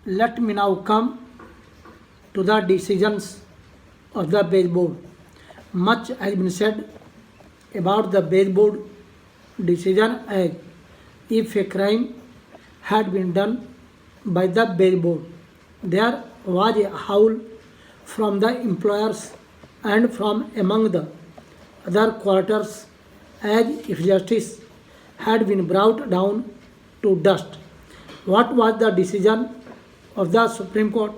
Let me now come to the decisions of the Base Board. Much has been said about the Base Board decision as if a crime had been done by the Base Board. There was a howl from the employers and from among the other quarters as if justice had been brought down to dust. What was the decision of the Supreme Court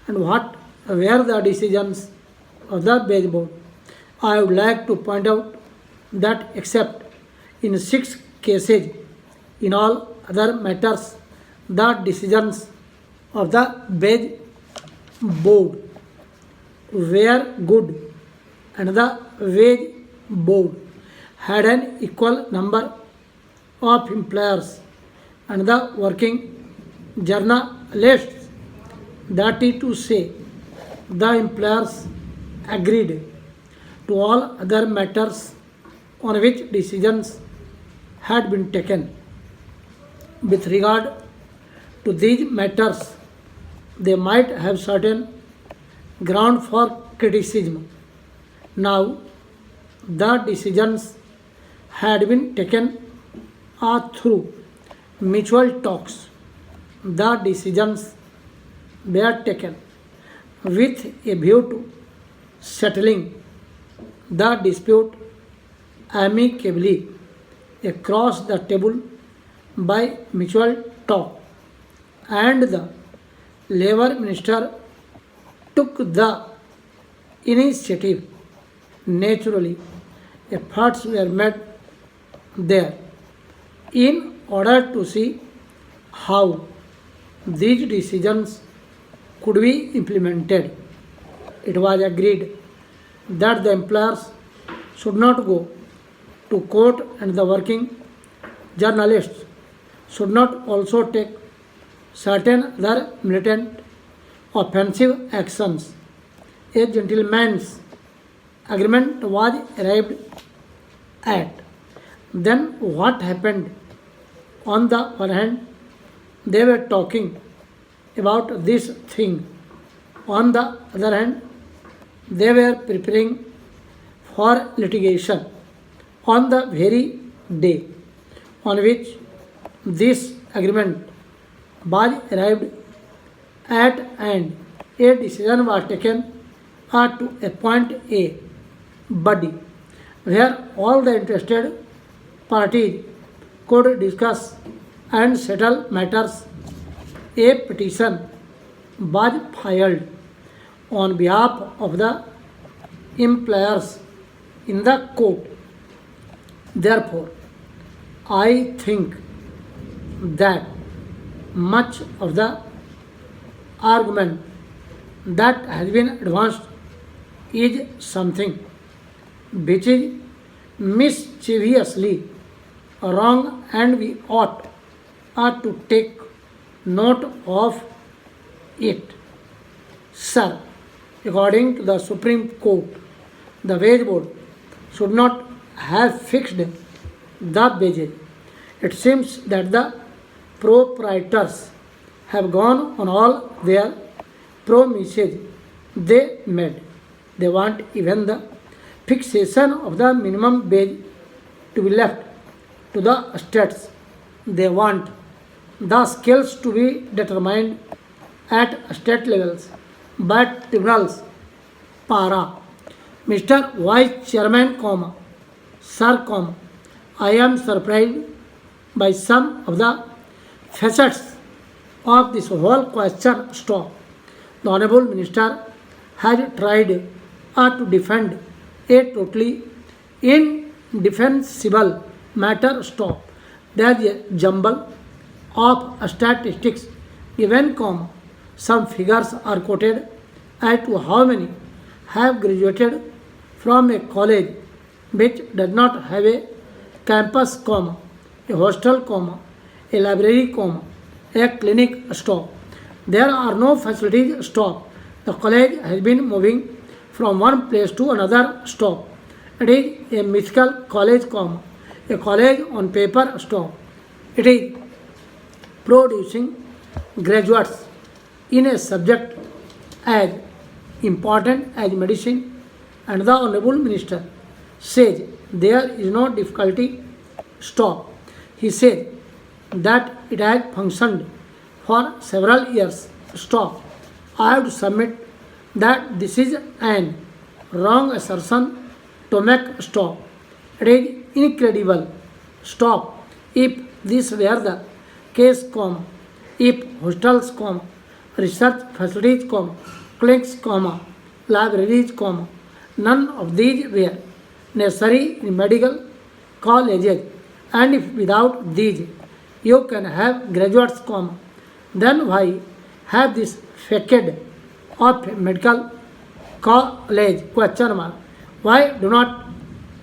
and what were the decisions of the Bench Board? I would like to point out that except in 6 cases, in all other matters, the decisions of the Bench Board were good and the Wage Board had an equal number of employers and the working journalists. That is to say, the employers agreed to all other matters on which decisions had been taken. With regard to these matters, they might have certain ground for criticism. Now, the decisions had been taken through mutual talks. The decisions were taken with a view to settling the dispute amicably across the table by mutual talk, and the labor minister took the initiative. Naturally, efforts were made there in order to see how these decisions could be implemented. It was agreed that the employers should not go to court and the working journalists should not also take certain other militant offensive actions. A gentleman's agreement was arrived at. Then what happened? On the one hand, they were talking about this thing. On the other hand, they were preparing for litigation on the very day on which this agreement was arrived at, and a decision was taken to appoint a body where all the interested parties could discuss and settle matters. A petition was filed on behalf of the employers in the court. Therefore, I think that much of the argument that has been advanced is something which is mischievously wrong, and we ought to take note of it. Sir, according to the Supreme Court, the Wage Board should not have fixed the wages. It seems that the proprietors have gone on all their promises they made. They want even the fixation of the minimum wage to be left to the states. They want the scales to be determined at state levels by tribunals. Para. Mr. Vice Chairman, Sir, I am surprised by some of the facets of this whole question. Stop. The Honorable Minister has tried to defend a totally indefensible matter. Stop. There is a jumble of statistics given, some figures are quoted as to how many have graduated from a college which does not have a campus, a hostel, a library, a clinic. Stop. There are no facilities. Stop. The college has been moving from one place to another. Stop. It is a mythical college, a college on paper. Stop. It is producing graduates in a subject as important as medicine, and the Honorable Minister says there is no difficulty. Stop. He said that it has functioned for several years. Stop. I have to submit that this is an wrong assertion to make. Stop. It is incredible. Stop. If this were the case, if hostels, research facilities, clinics, libraries, none of these were necessary in medical colleges, and if without these you can have graduates, then why have this facade of medical college? Question mark. Why do not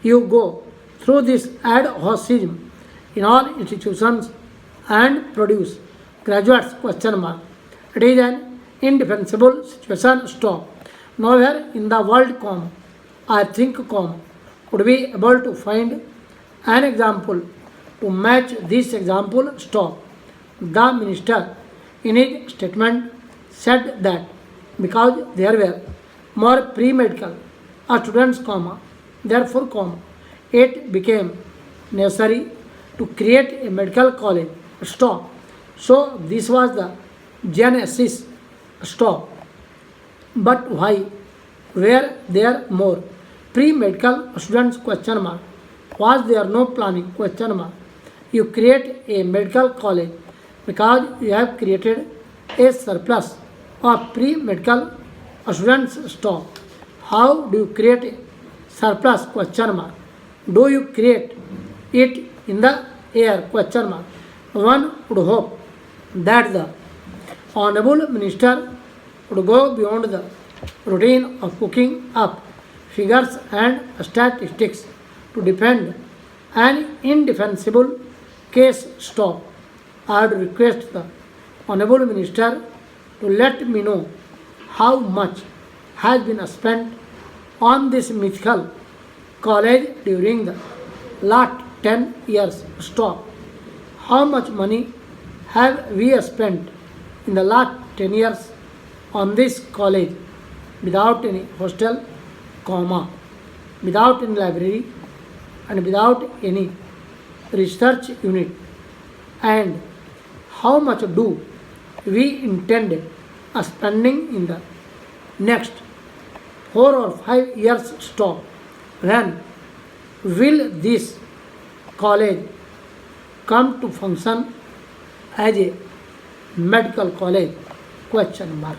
you go through this ad hocism in all institutions and produce graduates? Question mark. It is an indefensible situation. Stop. Nowhere in the world, I think, would be able to find an example to match this example. Stop. The minister in his statement said that because there were more pre-medical students, therefore, it became necessary to create a medical college. Stop. So this was the genesis. Stop. But why were there more pre-medical students? Question mark. Was there no planning? Question mark. You create a medical college because you have created a surplus of pre-medical students. Stop. How do you create a surplus? Question mark. Do you create it in the air? Question mark. One would hope that the Honorable Minister would go beyond the routine of cooking up figures and statistics to defend an indefensible case. Stop. I would request the Honorable Minister to let me know how much has been spent on this mythical college during the last 10 years. Stop. How much money have we spent in the last 10 years on this college without any hostel, without any library, and without any research unit? And how much do we intend spending in the next 4 or 5 years? Stop. When will this college come to function as a medical college? Question mark.